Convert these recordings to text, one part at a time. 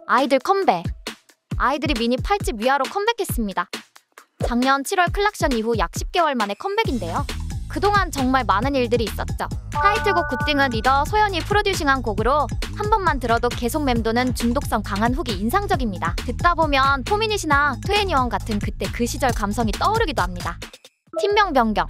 아이들 컴백. 아이들이 미니 8집 위아로 컴백했습니다. 작년 7월 클락션 이후 약 10개월 만에 컴백인데요. 그동안 정말 많은 일들이 있었죠. 타이틀곡 굿띵은 리더 소연이 프로듀싱한 곡으로 한 번만 들어도 계속 맴도는 중독성 강한 훅이 인상적입니다. 듣다 보면 포미닛이나 2NE1 같은 그때 그 시절 감성이 떠오르기도 합니다. 팀명 변경.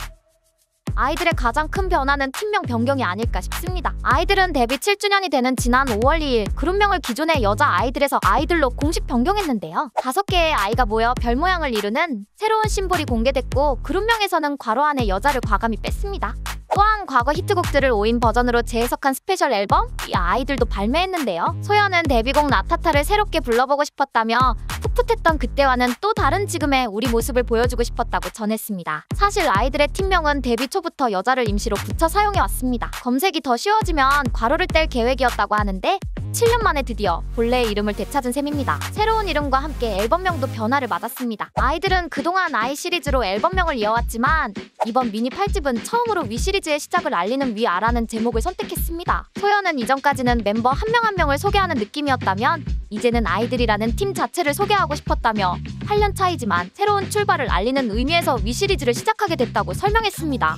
아이들의 가장 큰 변화는 팀명 변경이 아닐까 싶습니다. 아이들은 데뷔 7주년이 되는 지난 5월 2일 그룹명을 기존의 여자 아이들에서 아이들로 공식 변경했는데요. 5개의 아이가 모여 별 모양을 이루는 새로운 심볼이 공개됐고 그룹명에서는 괄호 안에 여자를 과감히 뺐습니다. 또한 과거 히트곡들을 5인 버전으로 재해석한 스페셜 앨범 이 아이들도 발매했는데요. 소연은 데뷔곡 라타타를 새롭게 불러보고 싶었다며 풋풋했던 그때와는 또 다른 지금의 우리 모습을 보여주고 싶었다고 전했습니다. 사실 아이들의 팀명은 데뷔 초부터 여자를 임시로 붙여 사용해왔습니다. 검색이 더 쉬워지면 괄호를 뗄 계획이었다고 하는데 7년 만에 드디어 본래의 이름을 되찾은 셈입니다. 새로운 이름과 함께 앨범명도 변화를 맞았습니다. 아이들은 그동안 아이 시리즈로 앨범명을 이어왔지만 이번 미니 8집은 처음으로 위 시리즈의 시작을 알리는 위아라는 제목을 선택했습니다. 소연은 이전까지는 멤버 한 명 한 명을 소개하는 느낌이었다면 이제는 아이들이라는 팀 자체를 소개하고 싶었다며 8년 차이지만 새로운 출발을 알리는 의미에서 위 시리즈를 시작하게 됐다고 설명했습니다.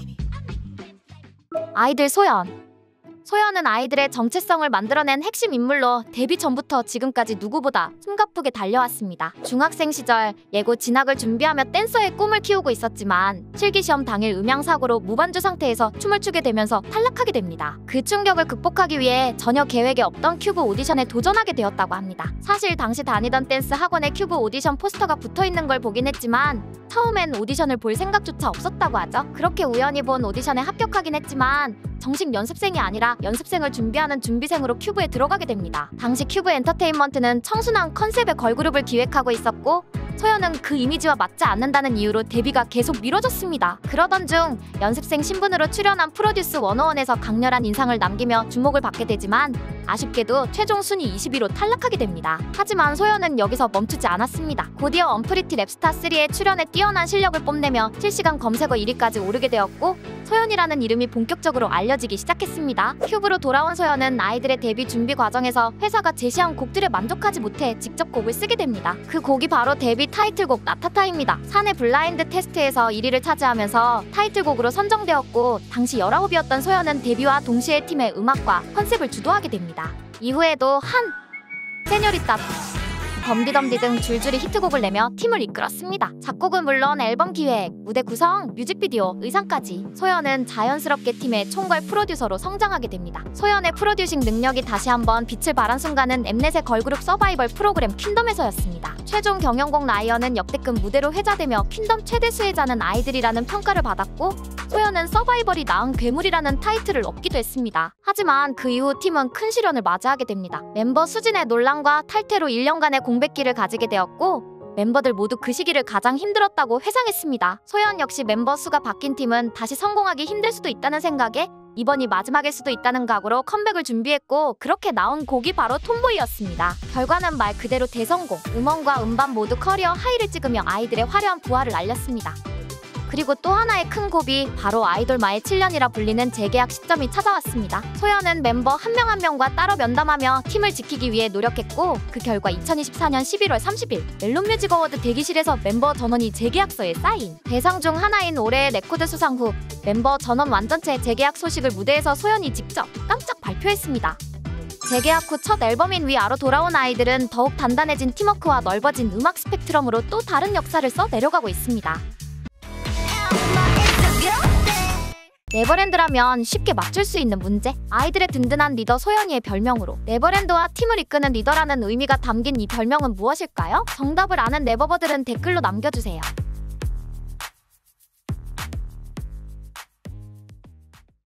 아이들 소연. 소연은 아이들의 정체성을 만들어낸 핵심 인물로 데뷔 전부터 지금까지 누구보다 숨가쁘게 달려왔습니다. 중학생 시절 예고 진학을 준비하며 댄서의 꿈을 키우고 있었지만 실기시험 당일 음향사고로 무반주 상태에서 춤을 추게 되면서 탈락하게 됩니다. 그 충격을 극복하기 위해 전혀 계획에 없던 큐브 오디션에 도전하게 되었다고 합니다. 사실 당시 다니던 댄스 학원에 큐브 오디션 포스터가 붙어있는 걸 보긴 했지만 처음엔 오디션을 볼 생각조차 없었다고 하죠. 그렇게 우연히 본 오디션에 합격하긴 했지만 정식 연습생이 아니라 연습생을 준비하는 준비생으로 큐브에 들어가게 됩니다. 당시 큐브 엔터테인먼트는 청순한 컨셉의 걸그룹을 기획하고 있었고 소연은 그 이미지와 맞지 않는다는 이유로 데뷔가 계속 미뤄졌습니다. 그러던 중 연습생 신분으로 출연한 프로듀스 101에서 강렬한 인상을 남기며 주목을 받게 되지만 아쉽게도 최종 순위 20위로 탈락하게 됩니다. 하지만 소연은 여기서 멈추지 않았습니다. 곧이어 언프리티 랩스타 3에 출연해 뛰어난 실력을 뽐내며 실시간 검색어 1위까지 오르게 되었고 소연이라는 이름이 본격적으로 알려지기 시작했습니다. 큐브로 돌아온 소연은 아이들의 데뷔 준비 과정에서 회사가 제시한 곡들에 만족하지 못해 직접 곡을 쓰게 됩니다. 그 곡이 바로 데뷔 타이틀곡 라타타입니다. 사내 블라인드 테스트에서 1위를 차지하면서 타이틀곡으로 선정되었고 당시 19이었던 소연은 데뷔와 동시에 팀의 음악과 컨셉을 주도하게 됩니다. 이후에도 한, 세뇨리따, 덤디덤디 등 줄줄이 히트곡을 내며 팀을 이끌었습니다. 작곡은 물론 앨범 기획, 무대 구성, 뮤직비디오, 의상까지 소연은 자연스럽게 팀의 총괄 프로듀서로 성장하게 됩니다. 소연의 프로듀싱 능력이 다시 한번 빛을 발한 순간은 엠넷의 걸그룹 서바이벌 프로그램 퀸덤에서였습니다. 최종 경연곡 라이언은 역대급 무대로 회자되며 퀸덤 최대 수혜자는 아이들이라는 평가를 받았고 소연은 서바이벌이 낳은 괴물이라는 타이틀을 얻기도 했습니다. 하지만 그 이후 팀은 큰 시련을 맞이하게 됩니다. 멤버 수진의 논란과 탈퇴로 1년간의 공백기를 가지게 되었고 멤버들 모두 그 시기를 가장 힘들었다고 회상했습니다. 소연 역시 멤버 수가 바뀐 팀은 다시 성공하기 힘들 수도 있다는 생각에 이번이 마지막일 수도 있다는 각오로 컴백을 준비했고 그렇게 나온 곡이 바로 톰보이였습니다. 결과는 말 그대로 대성공, 음원과 음반 모두 커리어 하이를 찍으며 아이들의 화려한 부활을 알렸습니다. 그리고 또 하나의 큰 고비, 바로 아이돌마의 7년이라 불리는 재계약 시점이 찾아왔습니다. 소연은 멤버 한 명 한 명과 따로 면담하며 팀을 지키기 위해 노력했고 그 결과 2024년 11월 30일 멜론뮤직 어워드 대기실에서 멤버 전원이 재계약서에 사인. 대상 중 하나인 올해의 레코드 수상 후 멤버 전원 완전체 재계약 소식을 무대에서 소연이 직접 깜짝 발표했습니다. 재계약 후 첫 앨범인 위아로 돌아온 아이들은 더욱 단단해진 팀워크와 넓어진 음악 스펙트럼으로 또 다른 역사를 써 내려가고 있습니다. 네버랜드라면 쉽게 맞출 수 있는 문제. 아이들의 든든한 리더 소연이의 별명으로 네버랜드와 팀을 이끄는 리더라는 의미가 담긴 이 별명은 무엇일까요? 정답을 아는 네버버들은 댓글로 남겨주세요.